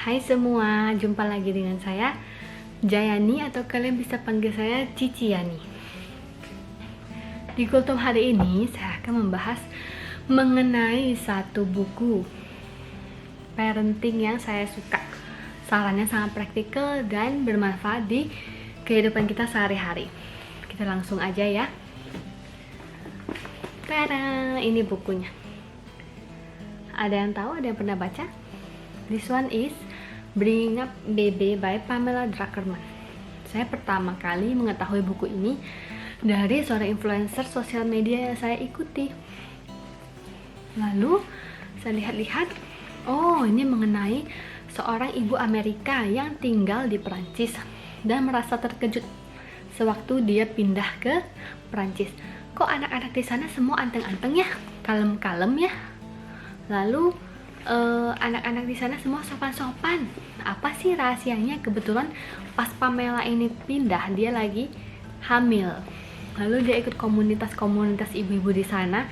Hai semua, jumpa lagi dengan saya Jayani atau kalian bisa panggil saya Cici Yani. Di Kultum hari ini saya akan membahas mengenai satu buku parenting yang saya suka. Sarannya sangat praktikal dan bermanfaat di kehidupan kita sehari-hari. Kita langsung aja ya. Tada, ini bukunya. Ada yang tahu, ada yang pernah baca? This one is Bringing Up Baby by Pamela Druckerman. Saya pertama kali mengetahui buku ini dari seorang influencer sosial media yang saya ikuti. Lalu saya lihat-lihat, oh ini mengenai seorang ibu Amerika yang tinggal di Perancis dan merasa terkejut sewaktu dia pindah ke Perancis. Kok anak-anak di sana semua anteng-anteng ya, kalem-kalem ya. Lalu anak-anak di sana semua sopan-sopan. Apa sih rahasianya? Kebetulan pas Pamela ini pindah, dia lagi hamil. Lalu dia ikut komunitas-komunitas ibu-ibu di sana.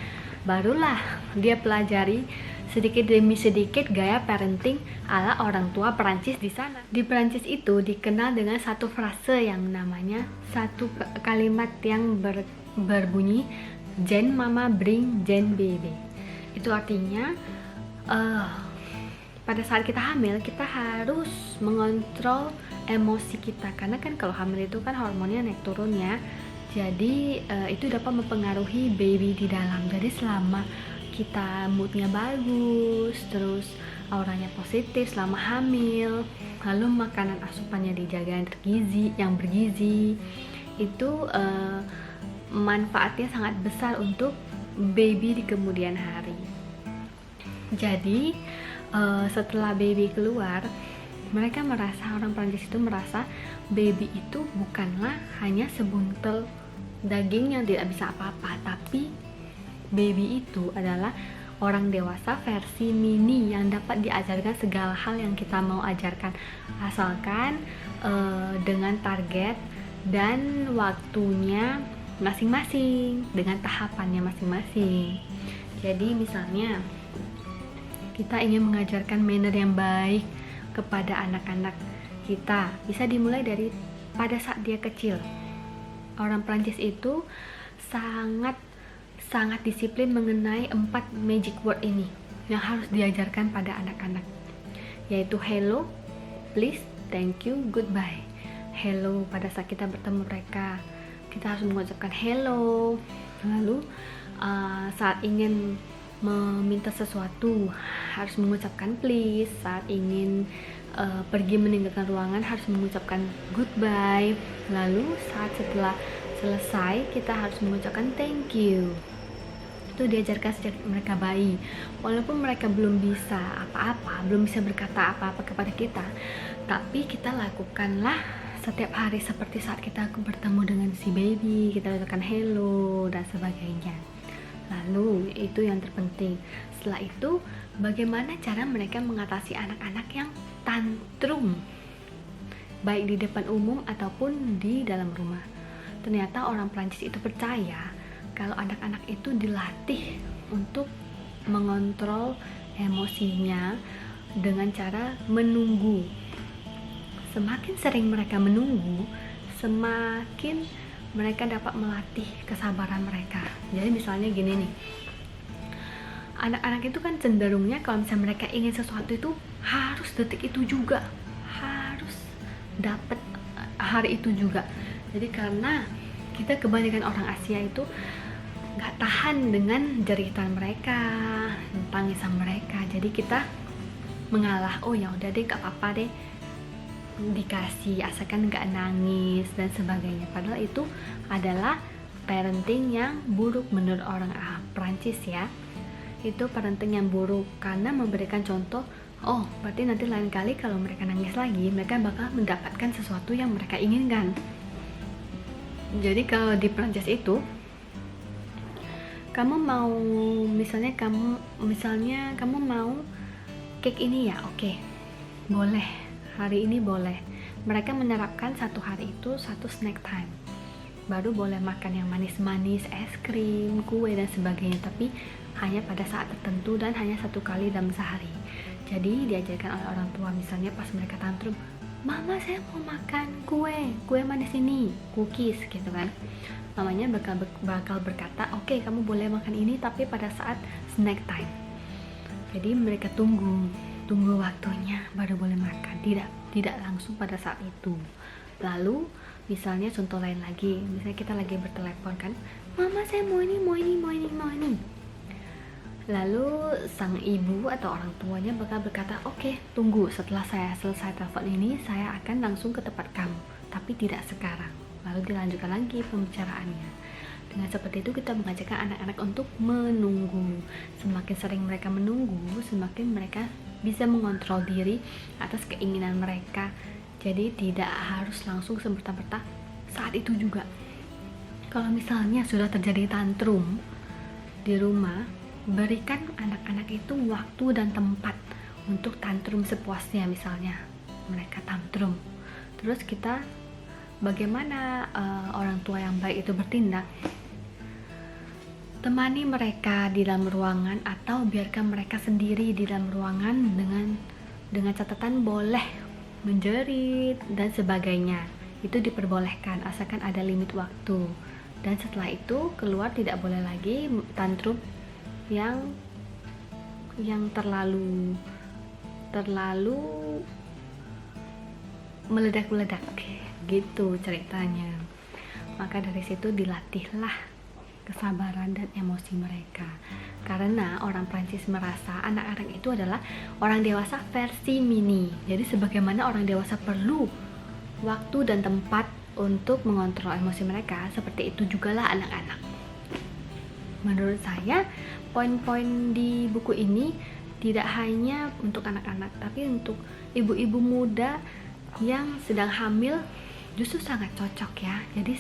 Barulah dia pelajari sedikit demi sedikit gaya parenting ala orang tua Perancis di sana. Di Perancis itu dikenal dengan satu frase yang namanya satu kalimat yang berbunyi Jen mama bring Jen baby. Itu artinya pada saat kita hamil, kita harus mengontrol emosi kita, karena kan kalau hamil itu kan hormonnya naik turun ya. Jadi itu dapat mempengaruhi baby di dalam. Jadi selama kita moodnya bagus, terus auranya positif selama hamil, lalu makanan asupannya dijaga yang bergizi, itu manfaatnya sangat besar untuk baby di kemudian hari. Jadi setelah baby keluar, orang Prancis itu merasa baby itu bukanlah hanya sebuntel daging yang tidak bisa apa-apa, tapi baby itu adalah orang dewasa versi mini yang dapat diajarkan segala hal yang kita mau ajarkan, asalkan dengan target dan waktunya masing-masing, dengan tahapannya masing-masing. Jadi misalnya kita ingin mengajarkan manner yang baik kepada anak-anak kita, bisa dimulai dari pada saat dia kecil. Orang Prancis itu sangat disiplin mengenai 4 magic word ini yang harus diajarkan pada anak-anak, yaitu hello, please, thank you, goodbye. Hello, pada saat kita bertemu mereka, kita harus mengucapkan hello. Lalu saat ingin meminta sesuatu harus mengucapkan please. Saat ingin pergi meninggalkan ruangan harus mengucapkan goodbye. Lalu setelah selesai kita harus mengucapkan thank you. Itu diajarkan sejak mereka bayi. Walaupun mereka belum bisa apa-apa, belum bisa berkata apa-apa kepada kita, tapi kita lakukanlah setiap hari, seperti saat kita bertemu dengan si baby, kita ucapkan hello dan sebagainya. Lalu itu yang terpenting. Setelah itu, bagaimana cara mereka mengatasi anak-anak yang tantrum, baik di depan umum ataupun di dalam rumah. Ternyata orang Prancis itu percaya kalau anak-anak itu dilatih untuk mengontrol emosinya dengan cara menunggu. Semakin sering mereka menunggu, semakin mereka dapat melatih kesabaran mereka. Jadi misalnya gini nih, anak-anak itu kan cenderungnya kalau misalnya mereka ingin sesuatu itu harus detik itu juga, harus dapat hari itu juga. Jadi karena kita kebanyakan orang Asia itu nggak tahan dengan jeritan mereka, tangisan mereka, jadi kita mengalah. Oh ya udah deh, nggak apa-apa deh, dikasih asalkan nggak nangis dan sebagainya. Padahal itu adalah parenting yang buruk menurut orang Prancis ya. Itu parenting yang buruk karena memberikan contoh, oh berarti nanti lain kali kalau mereka nangis lagi, mereka bakal mendapatkan sesuatu yang mereka inginkan. Jadi kalau di Prancis itu, kamu mau cake ini ya, oke, boleh. Hari ini boleh. Mereka menerapkan satu hari itu satu snack time. Baru boleh makan yang manis-manis, es krim, kue dan sebagainya, tapi hanya pada saat tertentu dan hanya satu kali dalam sehari. Jadi diajarkan oleh orang tua, misalnya pas mereka tantrum, mama saya mau makan kue manis ini, cookies gitu kan. Mamanya bakal berkata, oke, kamu boleh makan ini tapi pada saat snack time. Jadi mereka tunggu waktunya baru boleh makan, tidak langsung pada saat itu. Lalu misalnya contoh lain lagi, misalnya kita lagi bertelepon kan, mama saya mau ini. Lalu sang ibu atau orang tuanya bakal berkata, oke, tunggu, setelah saya selesai telepon ini saya akan langsung ke tempat kamu, tapi tidak sekarang. Lalu dilanjutkan lagi pembicaraannya. Dengan seperti itu kita mengajarkan anak-anak untuk menunggu. Semakin sering mereka menunggu, semakin mereka bisa mengontrol diri atas keinginan mereka. Jadi tidak harus langsung semerta-merta saat itu juga. Kalau misalnya sudah terjadi tantrum di rumah, berikan anak-anak itu waktu dan tempat untuk tantrum sepuasnya. Misalnya mereka tantrum, terus kita bagaimana orang tua yang baik itu bertindak? Temani mereka di dalam ruangan atau biarkan mereka sendiri di dalam ruangan dengan catatan boleh menjerit dan sebagainya. Itu diperbolehkan asalkan ada limit waktu. Dan setelah itu keluar, tidak boleh lagi tantrum yang terlalu meledak-meledak gitu ceritanya. Maka dari situ dilatihlah kesabaran dan emosi mereka, karena orang Prancis merasa anak-anak itu adalah orang dewasa versi mini. Jadi sebagaimana orang dewasa perlu waktu dan tempat untuk mengontrol emosi mereka, seperti itu jugalah anak-anak. Menurut saya poin-poin di buku ini tidak hanya untuk anak-anak, tapi untuk ibu-ibu muda yang sedang hamil justru sangat cocok ya. Jadi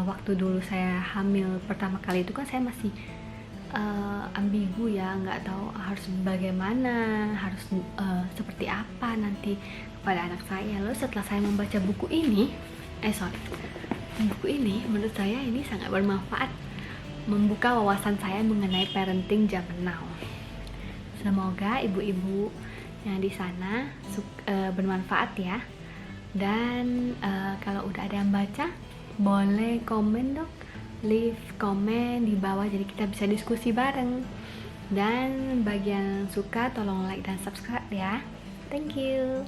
waktu dulu saya hamil pertama kali itu kan saya masih ambigu ya, nggak tahu harus bagaimana, harus seperti apa nanti kepada anak saya. Lalu setelah saya membaca buku ini, menurut saya ini sangat bermanfaat, membuka wawasan saya mengenai parenting zaman now. Semoga ibu-ibu yang di sana bermanfaat ya. Dan kalau udah ada yang baca, boleh komen dong, leave komen di bawah jadi kita bisa diskusi bareng. Dan bagi yang suka tolong like dan subscribe ya. Thank you.